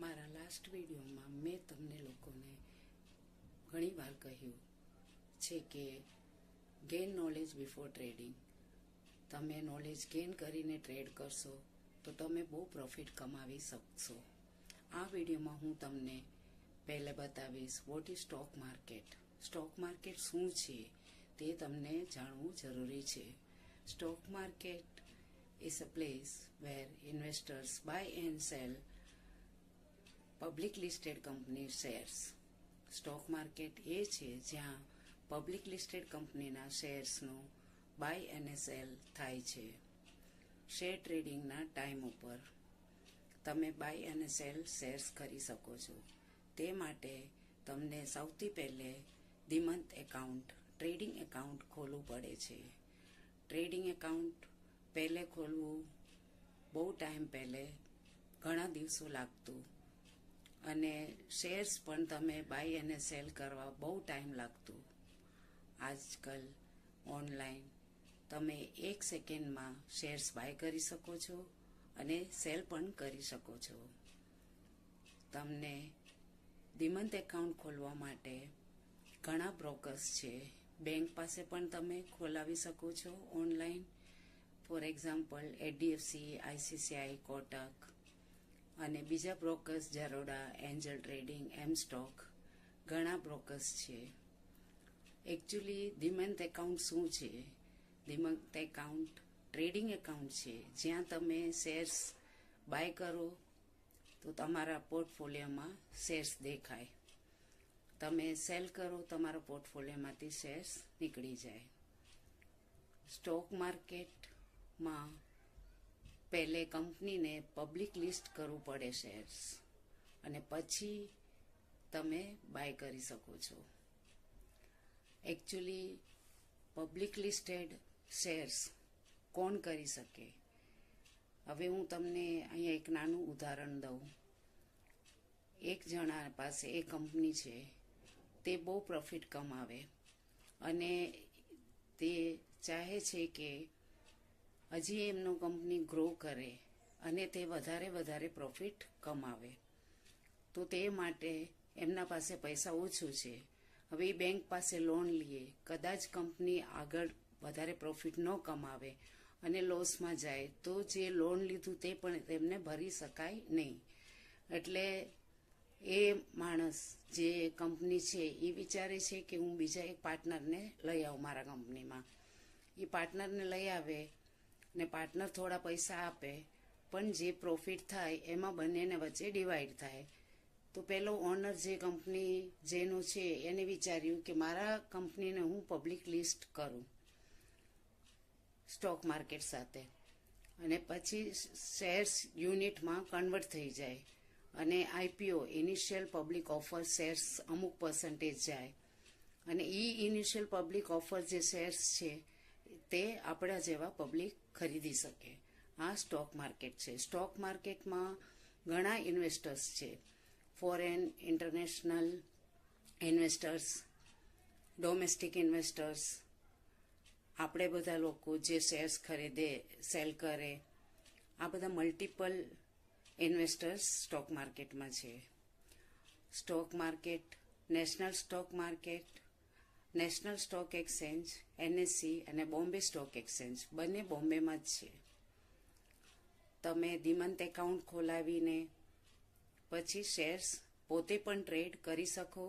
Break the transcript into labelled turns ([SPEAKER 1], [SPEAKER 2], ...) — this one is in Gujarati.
[SPEAKER 1] મારા લાસ્ટ વિડીયોમાં મેં તમને લોકોને ઘણીવાર કહ્યું છે કે ગેઇન નોલેજ બિફોર ટ્રેડિંગ. તમે નોલેજ ગેઇન કરીને ટ્રેડ કરશો તો તમે બહુ પ્રોફિટ કમાવી શકશો. આ વિડીયોમાં હું તમને પહેલે બતાવીશ what is stock market. Stock market શું છે તે તમને જાણવું જરૂરી છે. Stock market is a place where investors buy and sell public listed company shares. Stock market એ છે જ્યાં પબ્લિક લિસ્ટેડ કંપનીના શેર્સનો બાય અને સેલ થાય છે. શેર ટ્રેડિંગના ટાઈમ ઉપર તમે બાય અને સેલ શેર્સ કરી શકો છો. તે માટે તમને સૌથી પહેલે ડિમટ એકાઉન્ટ, ટ્રેડિંગ એકાઉન્ટ ખોલવું પડે છે. ટ્રેડિંગ એકાઉન્ટ પહેલે ખોલવું બહુ ટાઈમ પહેલે ઘણા દિવસો લાગતું, અને શેર્સ પણ તમે બાય અને સેલ કરવા બહુ ટાઈમ લાગતું. આજકાલ ઓનલાઈન તમે 1 સેકન્ડમાં શેર્સ બાય કરી શકો છો અને સેલ પણ કરી શકો છો. તમને ડિમટ એકાઉન્ટ ખોલવા માટે ઘણા બ્રોકર્સ છે. બેંક પાસે પણ તમે ખોલાવી શકો છો online. For example HDFC, ICICI, Kotak અને બીજા બ્રોકર્સ ઝરોડા, એન્જલ ટ્રેડિંગ, એમ સ્ટોક, ઘણા બ્રોકર્સ છે. એકચ્યુઅલી ડિમટ એકાઉન્ટ શું છે? ડિમટ એકાઉન્ટ ટ્રેડિંગ એકાઉન્ટ છે જ્યાં તમે શેર્સ બાય કરો તો તમારા પોર્ટફોલિયોમાં શેર્સ દેખાય. તમે સેલ કરો તમારા પોર્ટફોલિયોમાંથી શેર્સ નીકળી જાય. સ્ટોક માર્કેટમાં પહેલે કંપનીને પબ્લિક લિસ્ટ કરવું પડે શેર્સ, અને પછી તમે બાય કરી શકો છો. એકચ્યુઅલી પબ્લિક લિસ્ટેડ શેર્સ કોણ કરી શકે? હવે હું તમને અહીંયા એક નાનું ઉદાહરણ દઉં. એક જણા પાસે એક કંપની છે, તે બહુ પ્રોફિટ કમાવે અને તે ચાહે છે કે હજી એમનો કંપની ગ્રો કરે અને તે વધારે પ્રોફિટ કમાવે. તો તે માટે એમના પાસે પૈસા ઓછું છે. હવે એ બેંક પાસે લોન લઈએ, કદાચ કંપની આગળ વધારે પ્રોફિટ ન કમાવે અને લોસમાં જાય તો જે લોન લીધું તે પણ તેમને ભરી શકાય નહીં. એટલે એ માણસ જે કંપની છે એ વિચારે છે કે હું બીજા એક પાર્ટનરને લઈ આવું મારા કંપનીમાં. એ પાર્ટનરને લઈ આવે ને પાર્ટનર થોડા પૈસા આપે, પણ જે પ્રોફિટ થાય એમાં બંનેને વચ્ચે ડિવાઈડ થાય. તો પેલો ઓનર જે કંપની જેનો છે એને વિચાર્યું કે મારા કંપનીને હું પબ્લિક લિસ્ટ કરું સ્ટોક માર્કેટ સાથે, અને પછી શેર્સ યુનિટમાં કન્વર્ટ થઈ જાય અને IPO initial public offer shares અમુક પર્સન્ટેજ જાય, અને એ ઇનિશિયલ પબ્લિક ઓફર જે શેર્સ છે તે આપણા જેવા પબ્લિક ખરીદી શકે. આ સ્ટોક માર્કેટ છે. સ્ટોક માર્કેટમાં ઘણા ઇન્વેસ્ટર્સ છે. Foreign, international investors, domestic investors, આપણે બધા લોકો જે શેર્સ ખરીદે, સેલ કરે, આ બધા મલ્ટિપલ ઇન્વેસ્ટર્સ સ્ટોક માર્કેટમાં છે. Stock market, national stock market, national stock exchange, NSE અને બોમ્બે સ્ટોક એક્સચેન્જ બંને બોમ્બેમાં જ છે. તમે ડિમટ એકાઉન્ટ ખોલાવીને પછી શેર્સ પોતે પણ ટ્રેડ કરી શકો.